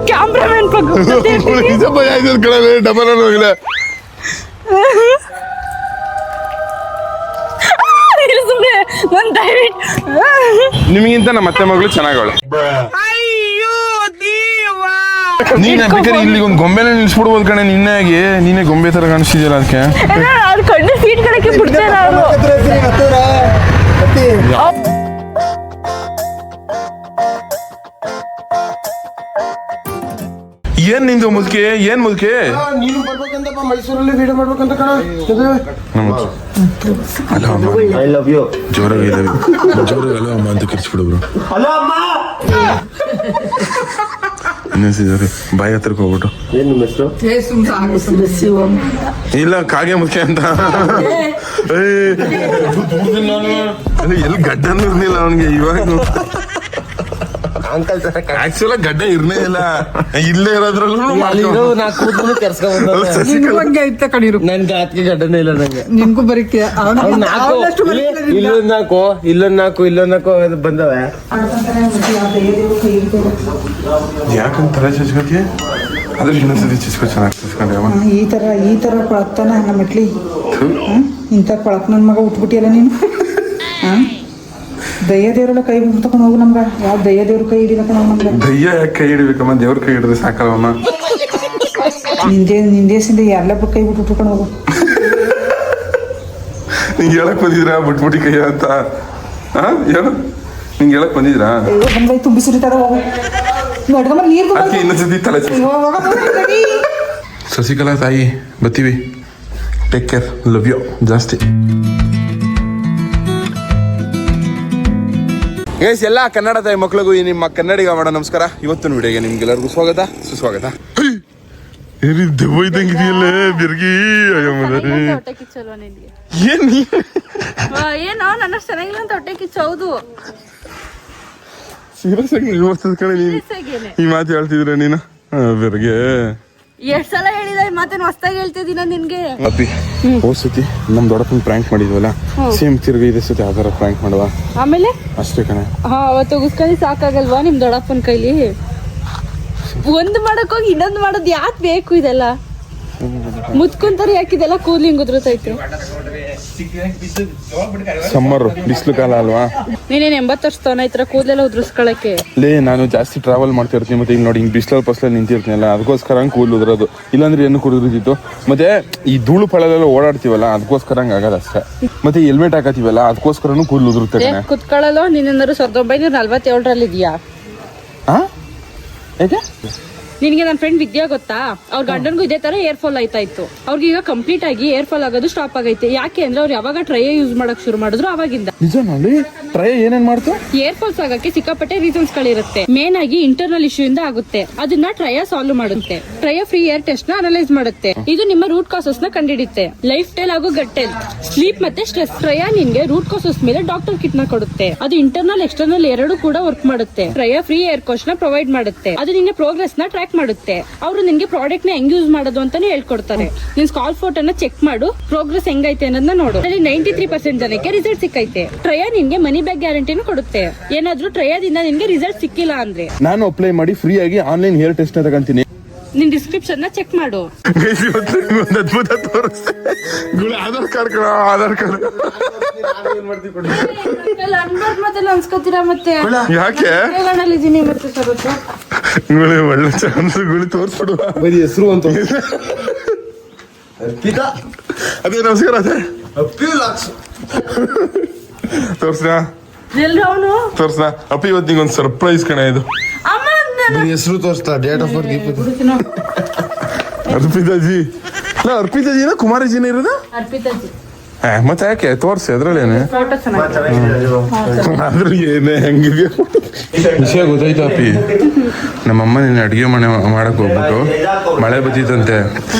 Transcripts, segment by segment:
Cameraman double ಹೋಗಿಲ್ಲ ನಿಮಗಿಂತ ನಮ್ಮ ಅತ್ತೆ ಮಗಳು ಚೆನ್ನಾಗವಳೆ. ನೀನ್ ಬೇಕಾದ್ರೆ ಇಲ್ಲಿ ಒಂದು ಗೊಂಬೆನ ನಿಲ್ಸ್ಬಿಡ್ಬೋದು ಕಣೆ. ನೀನೇ ಗೊಂಬೆ ತರ ಕಾಣಿಸ್ತಿದ್ಯಲ್ಲ ಅದಕ್ಕೆ. ಕಣ್ಣು ಸೀಟ್ ಕಣಕ್ಕೆ ಬಿಡ್ತೇನೆ ನಾನು. ಏನ್ ನಿಂದು ಮುದುಕೆ? ಏನ್ ಮುದುಕೆ? ನೀನು ಬರ್ಬೇಕಂತಪ್ಪ, ಮೈಸೂರಲ್ಲಿ ವಿಡಿಯೋ ಮಾಡ್ಬೇಕಂತ ಕಣ. I love you. ಜೋರಾಗಿ ಅಲೋ ಅಮ್ಮ ಅಂತ ಕಿರ್ಚ್ಬಿಡಬ್ರು. ಹಲೋ ಅಮ್ಮ. ಇನ್ನೊಂದ್ಸಿದ್ದಾರೆ ಬಾಯಿ ಹತ್ರಕ್ಕೆ ಹೋಗ್ಬಿಟ್ಟು. ಏನ್ ನಿಮ್ಮ ಹೆಸರು? ಇಲ್ಲ ಕಾಗೆ ಮುದುಕೆ ಅಂತ. ಎಲ್ಲಿ ಗಡ್ಡನೂ ಇರ್ಲಿಲ್ಲ ಅವನಿಗೆ. ಇವಾಗ ಆಕ್ಚುಲ್ ಗಡ್ಡ ಇರ್ನೇ ಇಲ್ಲ. ಇಲ್ಲೇ ಇರೋದ್ರಲ್ಲೂ ನನ್ಗೆ ಆತ್ಗೆ ಗಡ್ಡನೇ ಇಲ್ಲ. ನಂಗೆ ನಿನ್ಗೂ ಬರೀಕೆ ಇಲ್ಲೊಂದು ಬಂದವೆ. ಯಾಕಂತ ತಲೆ ಚಚ್ಕೋತಿಯ? ಅದ್ರ ಇನ್ನೊಂದ್ಸತಿ ಚಚ್ಕೋ. ಚೆನ್ನಾಗಿ ಈ ತರ ಕೊಳಕ್ತಾನ ನಮ್ಮ ಇಟ್ಲಿ. ಇಂಥ ಕೊಳಕ್ ನನ್ ಮಗ ಉಟ್ಬಿಟ್ಟಿಯಲ್ಲ ನೀನು. ದಯ್ಯ ದೇವರೆಲ್ಲ ಕೈ ತಗೊಂಡು ಹೋಗು. ನಮ್ಗ ಯಾವ ದಯ್ಯ ದೇವ್ರ ಕೈ ಹಿಡಿಲಕ್ಕ ನಮ್ಗೆ. ದಯ್ಯ ಯಾಕೆ ಕೈ ಹಿಡಿಬೇಕಮ್ಮ? ದೇವ್ರ ಕೈ ಹಿಡಿದ್ರೆ ಸಾಕಲ್ಲಮ್ಮ. ನಿಂದೇಸಿಂದ ಎಲ್ಲ ಕೈ ಬಿಟ್ಟು ಉಟ್ಕೊಂಡು ಹೋಗು. ನಿಂಗೆ ಹೇಳಕ್ ಬಂದಿದ್ರಾ ಬಿಟ್ಬಿಟ್ಟಿ ಕೈ ಅಂತ? ಹೇಳು, ನಿಂಗೆ ಹೇಳಕ್ ಬಂದಿದ್ರಾ? ತುಂಬಿ ಸುರಿತಾರ ಹೋಗು. ನೀರು ಇನ್ನೊಂದ್ಸತಿ ತಲೆ ಶಶಿಕಲಾ ತಾಯಿ ಬತ್ತೀವಿ. ಟೇಕ್ ಕೇರ್, ಲವ್ ಯು ಜಾಸ್ತಿ. ಗೈಸ್, ಎಲ್ಲ ಕನ್ನಡ ತಾಯಿ ಮಕ್ಕಳಿಗೂ ನಿಮ್ಮ ಕನ್ನಡಿಗ ಮಾಡೋ ನಮಸ್ಕಾರ. ಇವತ್ತಿನ ವಿಡಿಯೋಗೆ ನಿಮ್ಗೆಲ್ಲರಿಗೂ ಸ್ವಾಗತ ಸುಸ್ವಾಗತ. ದೆವ್ವ ಇದ್ದಂಗಿದೆಯಲ್ಲ ಬಿರ್ಗಿ. ಏನೋ ನನ್ನ ಚೆನ್ನಾಗಿಲ್ಲ ಅಂತ ಹೊಟ್ಟೆ ಕಿಚ್ಚೌದು. ಸೀರಿಯಸ್ ಆಗಿ ಕಣೆ ನೀನು ಈ ಮಾತು ಹೇಳ್ತಿದ್ರೆ ನೀನು ಬಿರ್ಗೆ. ಎಷ್ಟ್ ಸಲ ಹೇಳಿದ ಈ ಮಾತೇನು ಹೊಸ್ತಾಗಿ ಹೇಳ್ತಿದ್ದೀನ ನಿನ್ಗೆ? ಅಪ್ಪಿ ಹೋದ್ಸತಿ ನಮ್ ದೊಡ್ಡಪ್ಪನ ಪ್ರ್ಯಾಂಕ್ ಮಾಡಿದ್ವಲ್ಲ, ಸೇಮ್ ತಿರ್ಗಿ ಇದೇ ಸತಿ ಆ ಥರ ಪ್ರ್ಯಾಂಕ್ ಮಾಡುವ ಆಮೇಲೆ ಅಷ್ಟೇ ಕಣೆ. ಅವತ್ತು ಉಗಿಸ್ಕೊಂಡು ಸಾಕಾಗಲ್ವಾ ನಿಮ್ ದೊಡ್ಡಪ್ಪನ ಕೈಲಿ? ಒಂದ್ ಮಾಡಕ್ ಹೋಗಿ ಇನ್ನೊಂದ್ ಮಾಡೋದ್ ಯಾಕೆ ಬೇಕು ಇದೆಲ್ಲ? ಮುತ್ಕೊಂತಾರೆ ಯಾಕಿದೆಲ್ಲ? ಕೂಲಿಂಗ್ ಉದ್ರತೈತೆ. ಸಮ್ಮರ್ ಬಿಸಿಲು ಕಾಲ ಅಲ್ವಾ? ನೀನೇನ್ 80 ವರ್ಷದವನ ಈ ತರ ಕೂದಲೆಲ್ಲ ಉದ್ರಿಸ್ಕೊಳಕ್ಕೆ? ನಾನು ಜಾಸ್ತಿ ಟ್ರಾವೆಲ್ ಮಾಡ್ತಿರ್ತೀನಿ. ಮತ್ತೆ ಈಗ ನೋಡಿ, ಹಿಂಗ್ ಬಿಸಿಲಲ್ಲಿ ಪಸ್ಲಲ್ಲಿ ನಿಂತಿರ್ತೀನಲ್ಲ, ಅದಕ್ಕೋಸ್ಕರ ಕೂದಲು ಉದ್ರೋದು. ಇಲ್ಲಾಂದ್ರೆ ಏನು ಕುಡಿದಿತ್ತು. ಮತ್ತೆ ಈ ಧೂಳು ಪಳಲೆಲ್ಲ ಓಡಾಡ್ತೀವಲ್ಲ, ಅದಕ್ಕೋಸ್ಕರ ಹಂಗ ಆಗದ ಅಷ್ಟೇ. ಮತ್ತೆ ಹೆಲ್ಮೆಟ್ ಹಾಕತೀವಲ್ಲ, ಅದಕ್ಕೋಸ್ಕರನು ಕೂದಲು ಉದುರುತ್ತೆ. ಕುತ್ಕೊಳ್ಳಲು ನೀನೇನಾದ್ರು 1947ರಲ್ಲಿ ಇದೆಯಾ? ಯಾಕೆ? ನಿನ್ಗೆ ನನ್ನ ಫ್ರೆಂಡ್ ವಿದ್ಯಾ ಗೊತ್ತಾ? ಅವ್ರ ಗಂಡನ್ಗೂ ಇದೇ ತರ ಏರ್ ಫಾಲ್ ಆಯ್ತಾ ಇತ್ತು. ಅವ್ರಿಗೆ ಈಗ ಕಂಪ್ಲೀಟ್ ಆಗಿ ಏರ್ ಫಾಲ್ ಆಗೋದು ಸ್ಟಾಪ್ ಆಗೈತೆ. ಯಾಕೆ ಅಂದ್ರೆ ಅವ್ರು ಯಾವಾಗ ಟ್ರೈ ಯೂಸ್ ಮಾಡಕ್ ಶುರು ಮಾಡಿದ್ರು ಅವಾಗಿಂದ. ನಿಜನಲ್ಲಿ ಟ್ರೈ ಏನೇನ್ ಮಾಡ್ತು? ಏರ್ ಫಾಲ್ಸ್ ಆಗಕ್ಕೆ ಸಿಕ್ಕಾಪಟ್ಟೆ ರೀಸನ್ಸ್ ಗಳಿರುತ್ತೆ. ಮೇನ್ ಆಗಿ ಇಂಟರ್ನಲ್ ಇಶ್ಯೂ ಇಂದ ಆಗುತ್ತೆ. ಅದನ್ನ ಟ್ರಯ ಸಾಲ್ವ್ ಮಾಡುತ್ತೆ. ಟ್ರಯ ಫ್ರೀ ಏರ್ ಟೆಸ್ಟ್ ನ ಅನಲೈಸ್ ಮಾಡುತ್ತೆ. ಇದು ನಿಮ್ಮ ರೂಟ್ ಕಾಸಸ್ ನ ಕಂಡಿಡುತ್ತೆ. ಲೈಫ್ ಸ್ಟೈಲ್ ಹಾಗೂ ಗಟ್ ಹೆಲ್ತ್, ಸ್ಲೀಪ್ ಮತ್ತೆ ಸ್ಟ್ರೆಸ್. ಟ್ರಯ ನಿನ್ಗೆ ರೂಟ್ ಕಾಸಸ್ ಮೇಲೆ ಡಾಕ್ಟರ್ ಕಿಟ್ ನ ಕೊಡುತ್ತೆ. ಅದು ಇಂಟರ್ನಲ್ ಎಕ್ಸ್ಟರ್ನಲ್ ಎರಡು ಕೂಡ ವರ್ಕ್ ಮಾಡುತ್ತೆ. ಟ್ರಯ ಫ್ರೀ ಏರ್ ಕೋಚ್ ನ ಪ್ರೊವೈಡ್ ಮಾಡುತ್ತೆ. ಅದು ನಿನ್ನ ಪ್ರೋಗ್ರೆಸ್ ನ ಟ್ರ್ಯಾಕ್ ಮಾಡುತ್ತೆ. ಅವರು ನಿನ್ಗೆ ಪ್ರಾಡಕ್ಟ್ ನ ಹೆಂಗ್ ಯೂಸ್ ಮಾಡೋದು ಅಂತಾನೆ ಹೇಳ್ಕೊಡ್ತಾರೆ. ನಿನ್ ಸ್ಕಾಲ್ ಫೋಟೋ ನ ಚೆಕ್ ಮಾಡು, ಪ್ರೋಗ್ರೆಸ್ ಹೆಂಗೈತೆ ಅನ್ನೋದನ್ನ ನೋಡು. ಅಲ್ಲಿ 93% ಜನಕ್ಕೆ ರಿಸಲ್ಟ್ ಸಿಕ್ಕೈತೆ. ಟ್ರಯ ನಿನ್ಗೆ ಮನಿ ಬ್ಯಾಕ್ ಗ್ಯಾರಂಟಿನೂ ಕೊಡುತ್ತೆ. ಏನಾದ್ರೂ ಟ್ರಯದಿಂದ ನಿನ್ಗೆ ರಿಸಲ್ಟ್ ಸಿಕ್ಕಿಲ್ಲ ಅಂದ್ರೆ ನಾನು ಅಪ್ಲೈ ಮಾಡಿ ಫ್ರೀ ಆಗಿ ಆನ್ಲೈನ್ ಹೇರ್ ಟೆಸ್ಟ್ ನ ತಗೊಂತೀನಿ. ನಿನ್ ಡಿಸ್ಕ್ರಿಪ್ಷನ್ ನ ಚೆಕ್ ಮಾಡು. ಅದ್ಭುತ ತೋರಿಸ್ತೆ. ಆಧಾರ್ ಕಾರ್ಡ್ ಆಧಾರ್ ಕಾರ್ಡ್ ಅನ್ಸ್ಕೊತೀರಾ ಮತ್ತೆ? ಯಾಕೆ ಮತ್ತೆ ಒಳ್ಳೆ ಚಾನ್ಸ್ ತೋರಿಸ್ಬಿಡುವ. ಬರೀ ಹೆಸರು ಅಂತ. ಅದೇ ನಮಸ್ಕಾರ. ಅದೇ ತೋರ್ಸ್ನಾ ತೋರ್ಸ್ನಾ ಅಪ್ಪಿ, ಇವತ್ತು ನಿಂಗೊಂದು ಸರ್ಪ್ರೈಸ್ ಕಣ. ಇದು ಹೆಸರು ತೋರಿಸ್ತಾ, ಡೇಟ್ ಆಫ್ ಬರ್ತ್. ಅರ್ಪಿತಾಜಿ. ಅರ್ಪಿತಾಜಿನ ಕುಮಾರಜಿನ ಇರೋದು? ಮತ್ತೆ ಯಾಕೆ ತೋರ್ಸಿ ಅದ್ರಲ್ಲೇನೆ. ಆದ್ರೂ ಏನೇ ಹೆಂಗಿದೆ ವಿಷಯ ಗೊತ್ತಾಯ್ತು ಅಪ್ಪಿ. ನಮ್ಮಮ್ಮ ನಿನ್ನ ಅಡುಗೆ ಮಾಡಕ್ ಹೋಗ್ಬಿಟ್ಟು ಮಳೆ ಬತ್ತಿತ್ತಂತೆ,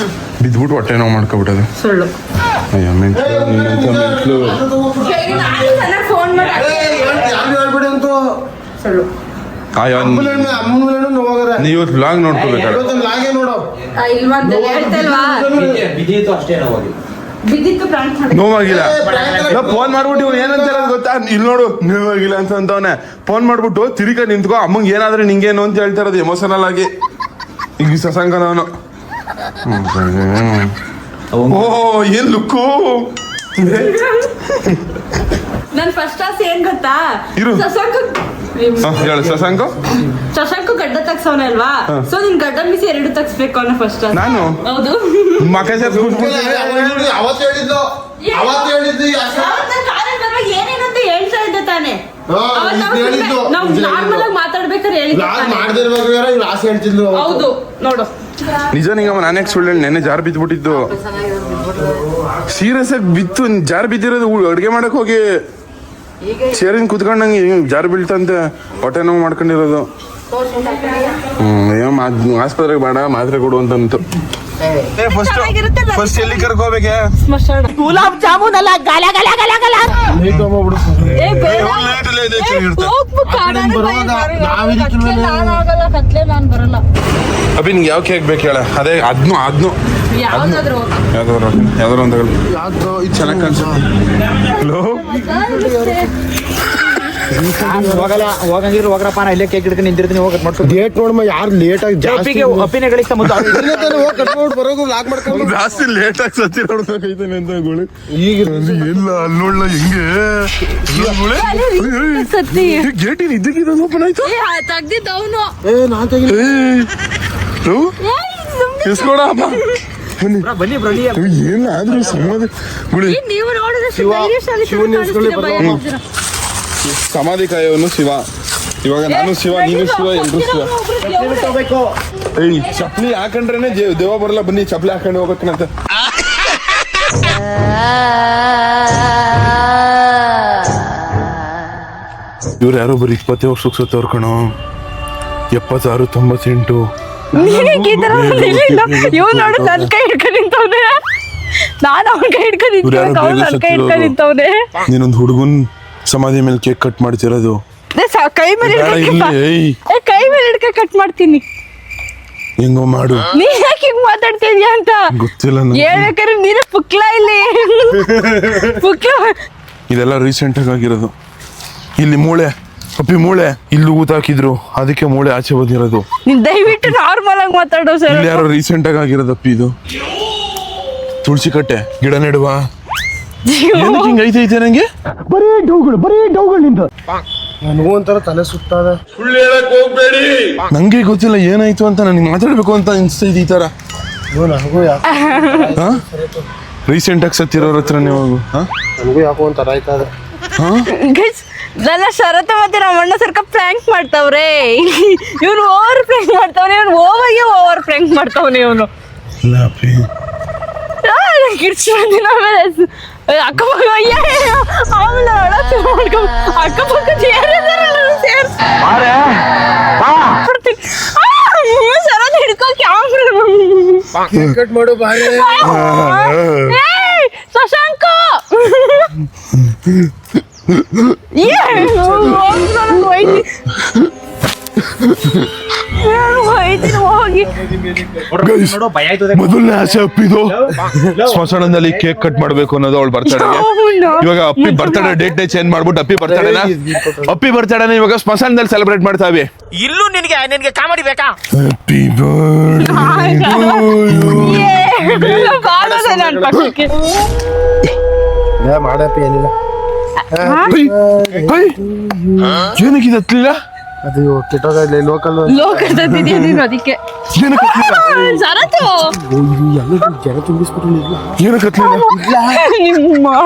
ಬಿದ್ಬಿಟ್ಟು ಹೊಟ್ಟೆ ನೋವು ಮಾಡ್ಕೊಬಿಟ್ಟದು. ಅಯ್ಯೋ ಮೆಂಟ್ಲು, ನಿನ್ನಂತ ಮೆಂಟ್ಲು. ನೀವು ವ್ಲಾಗ್ ನೋಡ್ಕೋಬೇಕಾದ್ರೆ ಬಿದ್ದಿತ್ತು ಪ್ರಾಣ ನೋವಾಗಿಲ್ಲ. ನಾ ಫೋನ್ ಮಾಡ್ಬಿಟ್ಟು ಇವ್ ಏನಂತ ಹೇಳೋದು ಗೊತ್ತಾ, ಇಲ್ಲಿ ನೋಡು ನೋವಾಗಿಲ್ಲ ಅಂತವನೆ. ಫೋನ್ ಮಾಡ್ಬಿಟ್ಟು ತಿರುಗ ನಿಂತ್ಕೋ, ಅಮ್ಮಂಗೆ ಏನಾದ್ರೆ ನಿಂಗೇನು ಅಂತ ಹೇಳ್ತಾ ಇರೋದು ಎಮೋಷನಲ್ ಆಗಿ. ಈಗ ಸಸಂಕನವನು ಓ ಏನ್ ಲುಕ್ಕು. ನನ್ ಫಸ್ಟ್ ಆಸೆ ಏನ್ ಗೊತ್ತಾ, ಇರು. ಹೇಳು ಶಶಾಂಕ. ಶಶಾಂಕು ಗಡ್ಡ ತಗ್ಸವನೆ ಅಲ್ವಾ, ಸೊ ನಿನ್ ಗಡ್ಡ ಮಿಸಿ 2 ತಗ್ಸ್ಬೇಕು ಅನ್ನೋ ಫಸ್ಟ್ ಆಸೆ. ನಾನು ಹೌದು. ಮಕ ಅವತ್ತು ಹೇಳಿದ್ದು ಏನೇನಂತ ಹೇಳ್ತಾ ಇದ್ದೆ ತಾನೆ. ಹೇಳಿದ್ದು ನಾವು ನಾರ್ಮಲ್ ಆಗಿ ಮಾತಾಡ್ಬೇಕಾದ್ರೆ ಹೇಳಿದ್ದೆ ತಾನೆ. ಮಾಡ್ದಿರ್ಬೇಕಾದ್ರೆ ಇವ್ರು ಆಸೆ ಹೇಳ್ತಿದ್ಲು. ಹೌದು ನೋಡು. ನಿಜ ನಿಂಗಮ್ಮ, ನಾನೇ ಸುಳ್ಳು ಹೇಳಿ ನೆನ್ನೆ ಜಾರ್ ಬಿದ್ಬಿಟ್ಟಿದ್ದು. ಸೀರಿಯಸ್ ಆಗಿ ಬಿತ್ತು, ಜಾರ್ ಬಿದ್ದಿರೋದು ಅಡುಗೆ ಮಾಡಕ್ ಹೋಗಿ ಸೇರಿನ ಕುತ್ಕೊಂಡಂಗೆ ಜಾರ್ ಬೀಳ್ತಂತೆ, ಹೊಟ್ಟೆ ನೋವು ಮಾಡ್ಕೊಂಡಿರೋದು. ಆಸ್ಪತ್ರೆಗೆ ಬೇಡ ಮಾತ್ರೆ ಕೊಡು ಅಂತಂತು. ಫಸ್ಟ್ ಎಲ್ಲಿ ಕರ್ಕೋಬೇಕೆ? ಸ್ಮಶಾನ. ಗುಲಾಬ್ ಜಾಮೂನ್ ಅಲ್ಲ, ಗಲ ಗಲ ಗಲ ಗಲ. ನಾನು ಬರಲ್ಲ. ಅಭಿ ನಿಂಗೆ ಯಾವ ಕೇಕ್ ಬೇಕು ಹೇಳ, ಅದೇ ಅದ್ನು ಯಾವ್ದಾದ್ರು ಯಾವ್ದಾರು ಅಂತ ಇದು ಚೆನ್ನಾಗಿ ಕಾಣಿಸುತ್ತೆ. ಹಲೋ ಹೋಗಂಗಿದ್ರು ಹೋಗ್ರಪ್ಪ, ನಾ ಇಲ್ಲೇ ಕೇಕ್ ಹಿಡ್ಕೊಂಡು ನಿಂತಿರ್ತೀನಿ. ಹೋಗಿ ಕಟ್ ಮಾಡ್ಕೊ. ಡೇಟ್ ನೋಡಮ್ಮ, ಯಾರು ಲೇಟ್ ಆಗಿ ಜಾಸ್ತಿ ಒಪ್ಪಿನ ಗಳಿಸ್ತಾ ಮುಂದೆ ಕಟ್ ಮಾಡಿ ಬರೋದು ಲಾಕ್ ಮಾಡ್ಕೊಂಡು ಜಾಸ್ತಿ ಲೇಟ್ ಆಗಿ ಸತ್ತಿ ನೋಡ್ಬೇಕೈತಾನೆ ಅಂತ ಗೋಳಿ. ಈಗ ಎಲ್ಲ ಅಲ್ಲೋಳ್ಳ ಹೆಂಗೆ ಗೇಟ್ ಇದ್ದಕ್ಕಿದ್ದು ಓಪನ್ ಆಯ್ತು. ತೆಗ್ದಿದ್ದವನು. ನಾನ್ ತೆಗಿಲ್ಲ. ಇಸ್ಕೊಡ ಅಪ್ಪ ಬನ್ನಿ ಬನ್ನಿ. ಏನಾದ್ರೂ ಸಮಾಧಿ ಗುಳಿ. ನೀವು ನೋಡಿದ್ರೆ ಸಮಾಧಿ ಕಾಯವನು ಶಿವ. ಇವಾಗ ನಾನು ಶಿವ, ನೀನು ಶಿವ, ಎಲ್ರು ಶಿವ. ಏಯ್ ಚಪ್ಲಿ ಹಾಕೊಂಡ್ರೇನೆ ದೇವ ಬರಲ್ಲ. ಬನ್ನಿ ಚಪ್ಲಿ ಹಾಕೊಂಡು ಹೋಗ್ಬೇಕಂತ. ಇವ್ರು ಯಾರೋ ಬರೀ 20 ವರ್ಷಕ್ಕೆ ಸತ್ತವ್ರು ಕಣೋ. 76, 98. ಇವ್ ನೋಡು ನನ್ ಕೈ ಹಿಡ್ಕೊಂಡು ನಿಂತವ್ನೆ. ನಾನು ಅವನ ಕೈ ಹಿಡ್ಕೊಂಡು ನಿಂತವ್ನೆ. ನೀನೊಂದು ಹುಡುಗನ್ ಸಮಾಧಿ ಮೇಲೆ ಕೇಕ್ ಕಟ್ ಮಾಡ್ತಿರೋದು. ಕೈ ಮೇಲೆ ಕೈ ಮೇಲೆ ಹಿಡ್ಕ ಕಟ್ ಮಾಡ್ತೀನಿ. ಹೆಂಗೋ ಮಾಡು. ನೀ ಯಾಕೆ ಹಿಂಗ್ ಮಾತಾಡ್ತಿದ್ಯಾ ಅಂತ ಗೊತ್ತಿಲ್ಲ. ಹೇಳ್ಬೇಕಾದ್ರೆ ನೀನೇ ಪುಕ್ಲ ಇಲ್ಲಿ ಪುಕ್ಲ. ಇದೆಲ್ಲ ರೀಸೆಂಟ್ ಆಗಿರೋದು. ಇಲ್ಲಿ ಮೂಳೆ, ಅಪ್ಪಿ ಮೂಳೆ ಇಲ್ಲಿ ಊತ ಹಾಕಿದ್ರು, ಅದಕ್ಕೆ ಮೂಳೆ ಆಚೆ ಬಂದಿರೋದು. ನೀನ್ ದಯವಿಟ್ಟು ನಾರ್ಮಲ್ ಆಗಿ ಮಾತಾಡೋ ಸರ್. ಇಲ್ಲಿ ಯಾರೋ ರೀಸೆಂಟ್ ಆಗಿರೋದಪ್ಪಿ ಇದು. ತುಳಸಿ ಕಟ್ಟೆ ಗಿಡ ನೆಡುವ. ಏನಕ್ಕೆ ಹಿಂಗ್ ಐತೆ ನಂಗೆ? ಬರೀ ಡೌಗಳು ನಿಂದು. ನನಗೂ ಒಂಥರ ತಲೆ ಸುತ್ತಾದ. ನಂಗೆ ಗೊತ್ತಿಲ್ಲ ಏನಾಯ್ತು ಅಂತ. ನನಗೆ ಮಾತಾಡ್ಬೇಕು ಅಂತ ಅನ್ಸ್ತೈತಿ ಈ ತರ. ನನಗೂ ರೀಸೆಂಟ್ ಆಗಿ ಸತ್ತಿರೋರ ಹತ್ರ ನೀವು ನನಗೂ ಯಾಕೋ ಒಂಥರ ಆಯ್ತದ. ನನ್ನ ಶರತ್ ಮತ್ತೆ ನಮ್ಮ ಅಣ್ಣ ಸರ್ಕ ಪ್ರ್ಯಾಂಕ್ ಮಾಡ್ತಾವ್ರೆ. ಇವ್ನು ಓವರ್ ಪ್ರ್ಯಾಂಕ್ ಮಾಡ್ತಾವ್ನೆ. ಇವ್ನು ಓವರ್ ಪ್ರ್ಯಾಂಕ್ ಮಾಡ್ತಾವ್ನೆ ಇವನು. ಕಿಡ್ಸ್ಕೊಂಡಿನ ಆಮೇಲೆ ಅಕ್ಕಪಕ್ಕ ಆಮೇಲೆ ಅಕ್ಕಪಕ್ಕ ಶರತ್ ಹಿಡ್ಕೋ ಕ್ಯಾಮ್ರಾ ಕಟ್ ಮಾಡು ಬಾರಿ. ಶಶಾಂಕ ಮೊದಲನೇ ಆಸೆ ಅಪ್ಪಿದು ಸ್ಮಶಾನದಲ್ಲಿ ಕೇಕ್ ಕಟ್ ಮಾಡ್ಬೇಕು ಅನ್ನೋದು ಅವಳು ಬರ್ತಡೆಗೆ. ಇವಾಗ ಅಪ್ಪಿ ಬರ್ತಡೆ ಡೇಟ್ ಚೇಂಜ್ ಮಾಡ್ಬಿಟ್ಟು ಅಪ್ಪಿ ಬರ್ತಡೆನ ಇವಾಗ ಸ್ಮಶಾನದಲ್ಲಿ ಸೆಲೆಬ್ರೇಟ್ ಮಾಡ್ತಾವೆ. ಇಲ್ಲೂ ನಿನಗೆ ಕಾಮಿಡಿ ಬೇಕಾ? ಹ್ಯಾಪಿ ಮಾಡಪ್ಪಿ ಏನಿಲ್ಲ. ಏನಕ್ಕೆ ಹತ್ಲಿಲ್ಲ? ಅದು ಕೆಟ್ಟೋಗ ಲೋಕಲ್ ನೀನು ಅದಕ್ಕೆ ಜನ ತುಂಬಿಸ್ಬಿಟ್ಟು ಏನಕ್ಕೆ ಹತ್ಲಿಲ್ಲ?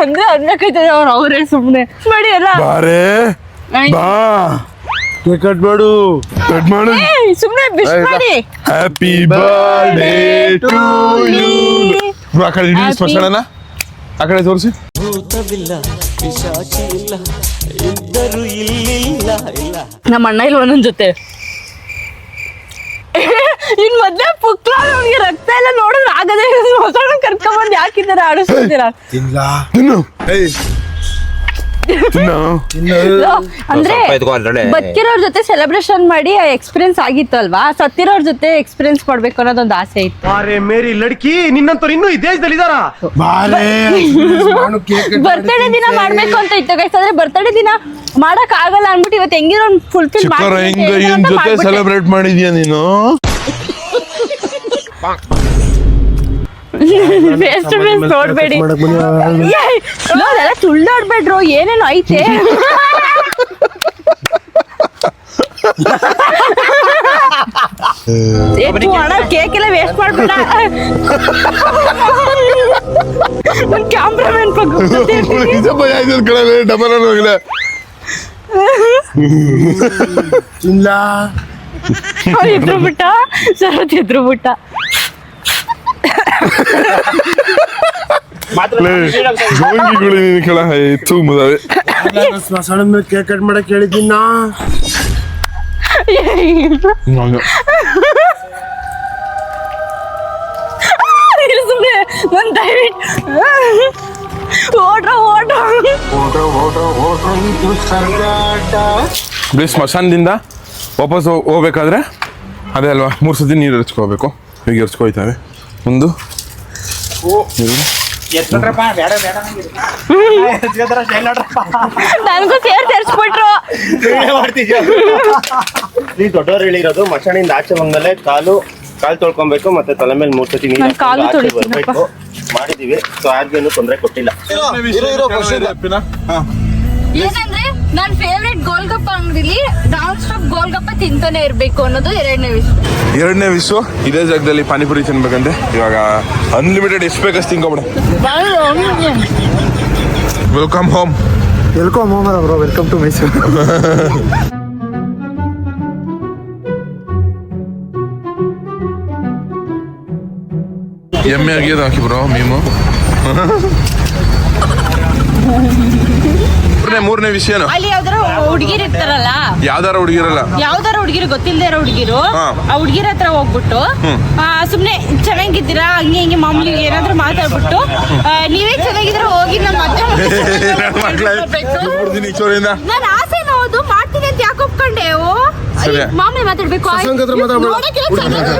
ಅಂದ್ರೆ ಅನ್ನಕೈತದೆ ಅವ್ರೇ ಸುಮ್ನೆ ಮಾಡಿ ಅಲ್ಲ. ಬಾರೇ ಬಾ ಕಟ್ ಮಾಡು ಸುಮ್ನೆ ಬಿಶ್ ಮಾಡಿ. Happy birthday to you. ಆ ಕಡೆ ಇಡೀ ಸ್ಮಶಾನನ ಆ ಕಡೆ ತೋರಿಸಿ. ನಮ್ಮ ಅಣ್ಣ ಇಲ್ಲ ಒಂದೊಂದ್ ಜೊತೆ. ಇನ್ ಮೊದ್ಲೇ ಪುಕ್ಲ ಅವ್ನಿಗೆ ರಕ್ತ ಎಲ್ಲ ನೋಡಿದ್ರೆ ಆಗದೆ. ಕರ್ಕೊಂಡ್ಬಂದು ಯಾಕಿದ್ದಾರೆ ಆಡಿಸ್ತಿದ್ದೀರಾ? ತಿನ್ನು. ಅಂದ್ರೆ ಬದುಕಿರೋರ್ ಜೊತೆ ಸೆಲೆಬ್ರೇಷನ್ ಮಾಡಿ ಎಕ್ಸ್ಪೀರಿಯನ್ಸ್ ಆಗಿತ್ತು ಅಲ್ವಾ, ಸತ್ತಿರೋರ್ ಜೊತೆ ಎಕ್ಸ್ಪೀರಿಯನ್ಸ್ ಮಾಡ್ಬೇಕು ಅನ್ನೋದೊಂದು ಆಸೆ ಇತ್ತು. ಅರೆ ಮೇರಿ ಲಡ್ಕಿ ನಿನ್ನಂತವ್ರು ಇನ್ನೂ ಈ ದೇಶದಲ್ಲಿ ಇದಾರ? ಬರ್ತಡೇ ದಿನ ಮಾಡ್ಬೇಕು ಅಂತ ಇತ್ತು ಗೈಸ್, ಆದ್ರೆ ಬರ್ತಡೇ ದಿನ ಮಾಡಕ್ ಆಗಲ್ಲ ಅನ್ಬಿಟ್ಟು ಇವತ್ತು ಹೆಂಗಿರೋ ಫುಲ್ಫಿಲ್ ಜೊತೆ ಸೆಲೆಬ್ರೇಟ್ ಮಾಡಿದ್ಯಾ ನೀನು? ಫೇಸ್ ಟು ಫೇಸ್ ನೋಡ್ಬೇಡಿ, ಅದೆಲ್ಲ ತುಳ್ಳಾಡ್ಬೇಡ್ರು, ಏನೇನು ಐತೆ. ಕೇಕ್ ಎಲ್ಲ ವೇಸ್ಟ್ ಮಾಡ್ಬೇಡ. ನನ್ ಕ್ಯಾಮ್ರಾಮನ್ ಡಬಲ್ ಹೋಗಿಲ್ಲ. ಎದ್ರು ಬಿಟ್ಟ, ಸರತ್ ಎದ್ರು ಬಿಟ್ಟ. ಗೋಂಗಿಗಳು ನೀನು ಕೆಳ ಇತ್ತು ಮುದಾವೆ. ಸ್ಮಶಾನ ಮೇಲೆ ಕೇಕ್ ಕಟ್ ಮಾಡಕ್ ಹೇಳಿದ್ದೀನಿ ನಾ. ಸುಮ್ಮನೆ ಒಂದ್ ದಯವಿಟ್ಟು ಸ್ಮಶಾನದಿಂದ ವಾಪಸ್ ಹೋಗ್ಬೇಕಾದ್ರೆ ಅದೇ ಅಲ್ವಾ, 3 ಸತಿ ನೀರು ಎರಚ್ಕೋಬೇಕು. ಈಗ ಎರಚ್ಕೋಯ್ತಾವೆ ಒಂದು ನನಗೂ ಸೇರ್ ಸೇರ್ಸ್ಬಿಟ್ರು. ನೀ ದೊಡ್ಡವ್ರು ಹೇಳಿರೋದು ಮಶಾಣಿಂದ ಆಚೆ ಬಂದ್ಮೇಲೆ ಕಾಲು ತೊಳ್ಕೊಬೇಕು, ಮತ್ತೆ ತಲೆ ಮೇಲೆ 3 ಸತಿ ನೀರು ಬರ್ಬೇಕು ಮಾಡಿದೀವಿ. ಸೊ ಯಾರಿಗೇನು ತೊಂದರೆ ಕೊಟ್ಟಿಲ್ಲ. ಏನಂದ್ರೆ ನನ್ ಫೇವ್ರೆಟ್ ಗೋಲ್ಗಪ್ಪ ಅಂಗಡಿಲಿ ನಾನ್ ಸ್ಟಾಪ್ ಗೋಲ್ಗಪ್ಪ ತಿಂತಾನೆ ಇರ್ಬೇಕು ಅನ್ನೋದು ಎರಡನೇ ವಿಷಯ. ಇದೇ ಜಾಗದಲ್ಲಿ ಪಾನಿಪುರಿ ತಿನ್ಬೇಕಂತೆ. ಇವಾಗ ಅನ್ಲಿಮಿಟೆಡ್ ಎಷ್ಟು ಬೇಕಷ್ಟು ತಿನ್ಕೊಬಿಡ. Welcome home. Welcome home bro, welcome to Mysuru. ಎಮ್ಮೆ ಆಗ್ಯದ ಹಾಕಿ ಬ್ರೋ ಮೀಮು. ಮೂರನೇ ವಿಷಯನು ಅಲ್ಲಿ ಯಾವ್ದಾರ ಹುಡುಗಿರ್ ಇರ್ತಾರಲ್ಲ, ಯಾವ್ದಾರ ಹುಡುಗಿರು ಗೊತ್ತಿಲ್ಲದೆ ಇರೋ ಹುಡುಗಿರು, ಆ ಹುಡುಗಿರ ಹತ್ರ ಹೋಗ್ಬಿಟ್ಟು ಸುಮ್ನೆ ಚೆನ್ನಾಗಿದ್ದೀರಾ ಹಂಗೆ ಹಿಂಗೆ ಮಾಮೂಲಿ ಏನಾದ್ರು ಮಾತಾಡ್ಬಿಟ್ಟು ನೀವೇ ಚೆನ್ನಾಗಿದ್ರೆ ಹೋಗಿ ನಮ್ಮ ನಾನು ಆಸೆ ನೋದು ಮಾಡ್ತೀನಿ ಅಂತ ಯಾಕೆ ಒಪ್ಕೊಂಡೆ? ಮಾಮೂಲಿ ಮಾತಾಡ್ಬೇಕು.